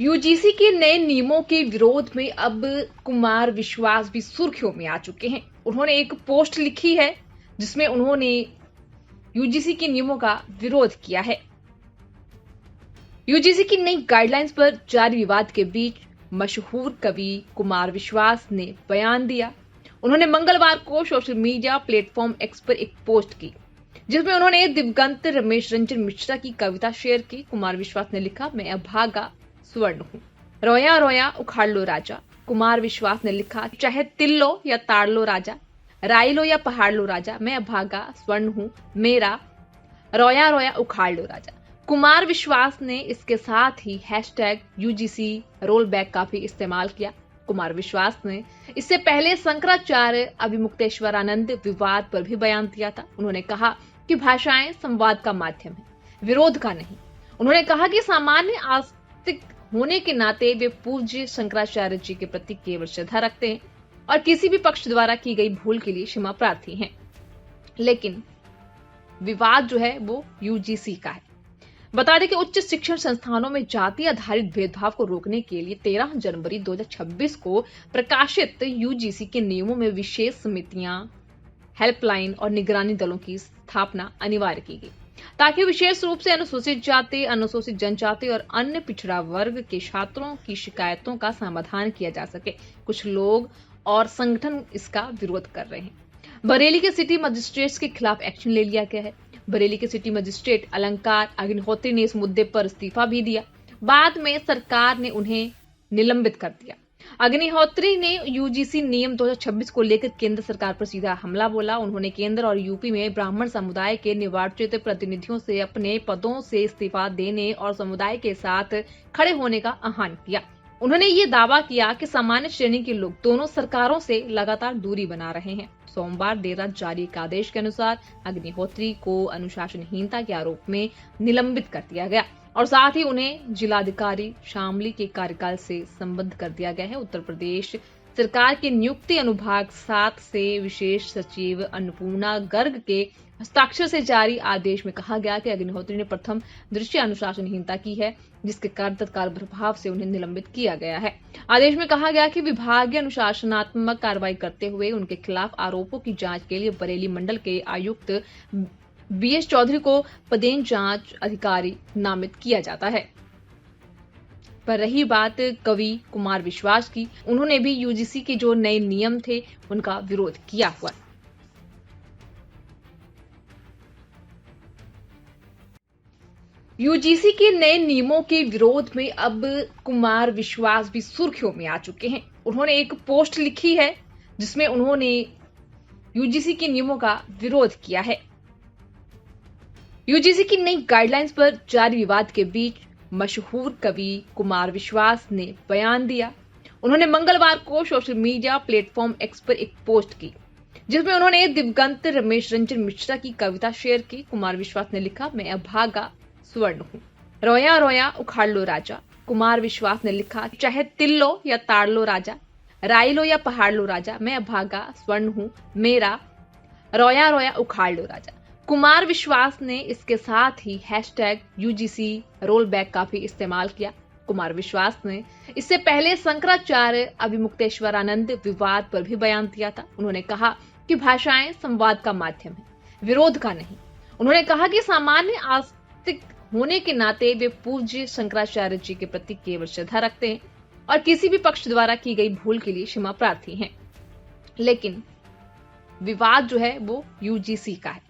UGC के नए नियमों के विरोध में अब कुमार विश्वास भी सुर्खियों में आ चुके हैं। उन्होंने एक पोस्ट लिखी है जिसमें उन्होंने यूजीसी के नियमों का विरोध किया है। यूजीसी की नई गाइडलाइंस पर जारी विवाद के बीच मशहूर कवि कुमार विश्वास ने बयान दिया। उन्होंने मंगलवार को सोशल मीडिया प्लेटफॉर्म एक्स पर एक पोस्ट की जिसमें उन्होंने दिवंगत रमेश रंजन मिश्रा की कविता शेयर की। कुमार विश्वास ने लिखा, मैं अभागा स्वर्ण हूँ, रोया रोया उखाड़ लो राजा। कुमार विश्वास ने लिखा, चाहे तिल लो या ताड़ लो राजा, राई लो या पहाड़ लो राजा, मैं अभागा स्वर्ण हूँ, मेरा रोया रोया उखाड़ लो राजा। कुमार विश्वास ने इसके साथ ही हैशटैग यूजीसी रोल बैक का भी इस्तेमाल किया। कुमार विश्वास ने इससे पहले शंकराचार्य अभिमुक्तेश्वरानंद विवाद पर भी बयान दिया था। उन्होंने कहा कि भाषाएं संवाद का माध्यम है, विरोध का नहीं। उन्होंने कहा कि सामान्य आस्तिक होने के नाते वे पूज्य शंकराचार्य जी के प्रति केवल श्रद्धा रखते हैं और किसी भी पक्ष द्वारा की गई भूल के लिए क्षमा प्रार्थी हैं। लेकिन विवाद जो है वो यूजीसी का है। बता दें कि उच्च शिक्षण संस्थानों में जाति आधारित भेदभाव को रोकने के लिए 13 जनवरी 2026 को प्रकाशित यूजीसी के नियमों में विशेष समितियां, हेल्पलाइन और निगरानी दलों की स्थापना अनिवार्य की गई ताकि विशेष रूप से अनुसूचित जाति, अनुसूचित जनजाति और अन्य पिछड़ा वर्ग के छात्रों की शिकायतों का समाधान किया जा सके। कुछ लोग और संगठन इसका विरोध कर रहे हैं। बरेली के सिटी मजिस्ट्रेट्स के खिलाफ एक्शन ले लिया गया है। बरेली के सिटी मजिस्ट्रेट अलंकार अग्निहोत्री ने इस मुद्दे पर इस्तीफा भी दिया। बाद में सरकार ने उन्हें निलंबित कर दिया। अग्निहोत्री ने यूजीसी नियम 2026 को लेकर केंद्र सरकार पर सीधा हमला बोला। उन्होंने केंद्र और यूपी में ब्राह्मण समुदाय के निर्वाचित प्रतिनिधियों से अपने पदों से इस्तीफा देने और समुदाय के साथ खड़े होने का आह्वान किया। उन्होंने ये दावा किया कि सामान्य श्रेणी के लोग दोनों सरकारों से लगातार दूरी बना रहे हैं। सोमवार देर रात जारी एक आदेश के अनुसार अग्निहोत्री को अनुशासनहीनता के आरोप में निलंबित कर दिया गया और साथ ही उन्हें जिलाधिकारी शामली के कार्यकाल से संबद्ध कर दिया गया है। उत्तर प्रदेश सरकार के नियुक्ति अनुभाग 7 से विशेष सचिव अन्नपूर्णा गर्ग के हस्ताक्षर से जारी आदेश में कहा गया कि अग्निहोत्री ने प्रथम दृष्टया अनुशासनहीनता की है, जिसके कारण तत्काल प्रभाव से उन्हें निलंबित किया गया है। आदेश में कहा गया कि विभागीय अनुशासनात्मक कार्रवाई करते हुए उनके खिलाफ आरोपों की जांच के लिए बरेली मंडल के आयुक्त बीएस चौधरी को पदेन जांच अधिकारी नामित किया जाता है। पर रही बात कवि कुमार विश्वास की, उन्होंने भी यूजीसी के जो नए नियम थे उनका विरोध किया हुआ। यूजीसी के नए नियमों के विरोध में अब कुमार विश्वास भी सुर्खियों में आ चुके हैं। उन्होंने एक पोस्ट लिखी है जिसमें उन्होंने यूजीसी के नियमों का विरोध किया है। यूजीसी की नई गाइडलाइंस पर जारी विवाद के बीच मशहूर कवि कुमार विश्वास ने बयान दिया। उन्होंने मंगलवार को सोशल मीडिया प्लेटफॉर्म एक्स पर एक पोस्ट की जिसमें उन्होंने दिवंगत रमेश रंजन मिश्रा की कविता शेयर की। कुमार विश्वास ने लिखा, मैं अभागा स्वर्ण हूँ, रोया रोया उखाड़ लो राजा। कुमार विश्वास ने लिखा, चाहे तिल लो या ताड़ लो राजा, राई लो या पहाड़ लो राजा, मैं अभागा स्वर्ण हूँ, मेरा रोया रोया उखाड़ लो राजा। कुमार विश्वास ने इसके साथ ही हैशटैग यूजीसी रोल बैक का भी इस्तेमाल किया। कुमार विश्वास ने इससे पहले शंकराचार्य अभिमुक्तेश्वरानंद विवाद पर भी बयान दिया था। उन्होंने कहा कि भाषाएं संवाद का माध्यम है, विरोध का नहीं। उन्होंने कहा कि सामान्य आस्तिक होने के नाते वे पूज्य शंकराचार्य जी के प्रति केवल श्रद्धा रखते हैं और किसी भी पक्ष द्वारा की गई भूल के लिए क्षमा प्रार्थी हैं। लेकिन विवाद जो है वो यूजीसी का है।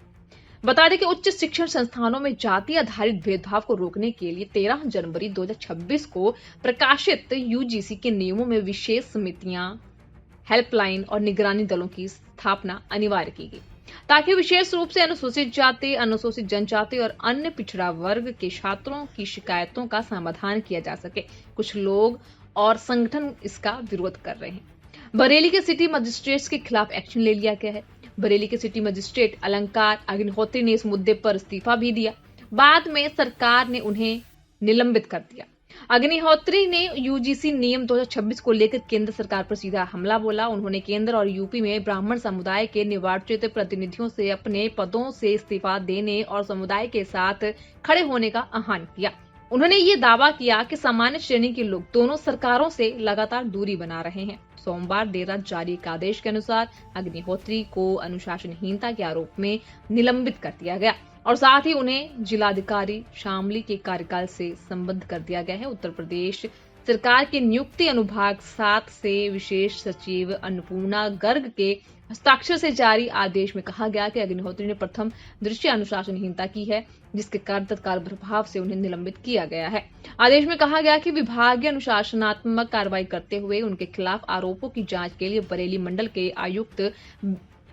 बता दें कि उच्च शिक्षण संस्थानों में जाति आधारित भेदभाव को रोकने के लिए 13 जनवरी 2026 को प्रकाशित यूजीसी के नियमों में विशेष समितियां, हेल्पलाइन और निगरानी दलों की स्थापना अनिवार्य की गई ताकि विशेष रूप से अनुसूचित जाति, अनुसूचित जनजाति और अन्य पिछड़ा वर्ग के छात्रों की शिकायतों का समाधान किया जा सके। कुछ लोग और संगठन इसका विरोध कर रहे हैं। बरेली के सिटी मजिस्ट्रेट्स के खिलाफ एक्शन ले लिया गया है। बरेली के सिटी मजिस्ट्रेट अलंकार अग्निहोत्री ने इस मुद्दे पर इस्तीफा भी दिया। बाद में सरकार ने उन्हें निलंबित कर दिया। अग्निहोत्री ने यूजीसी नियम 2026 को लेकर केंद्र सरकार पर सीधा हमला बोला। उन्होंने केंद्र और यूपी में ब्राह्मण समुदाय के निर्वाचित प्रतिनिधियों से अपने पदों से इस्तीफा देने और समुदाय के साथ खड़े होने का आह्वान किया। उन्होंने ये दावा किया कि सामान्य श्रेणी के लोग दोनों सरकारों से लगातार दूरी बना रहे हैं। सोमवार देर रात जारी एक आदेश के अनुसार अग्निहोत्री को अनुशासनहीनता के आरोप में निलंबित कर दिया गया और साथ ही उन्हें जिलाधिकारी शामली के कार्यकाल से संबद्ध कर दिया गया है। उत्तर प्रदेश सरकार के नियुक्ति अनुभाग 7 से विशेष सचिव अन्नपूर्णा गर्ग के हस्ताक्षर से जारी आदेश में कहा गया कि अग्निहोत्री ने प्रथम दृष्टया अनुशासनहीनता की है, जिसके कारण तत्काल प्रभाव से उन्हें निलंबित किया गया है। आदेश में कहा गया कि विभागीय अनुशासनात्मक कार्रवाई करते हुए उनके खिलाफ आरोपों की जांच के लिए बरेली मंडल के आयुक्त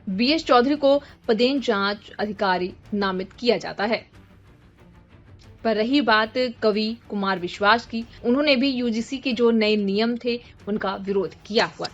बीएस चौधरी को पदेन जांच अधिकारी नामित किया जाता है। पर रही बात कवि कुमार विश्वास की, उन्होंने भी यूजीसी के जो नए नियम थे उनका विरोध किया हुआ।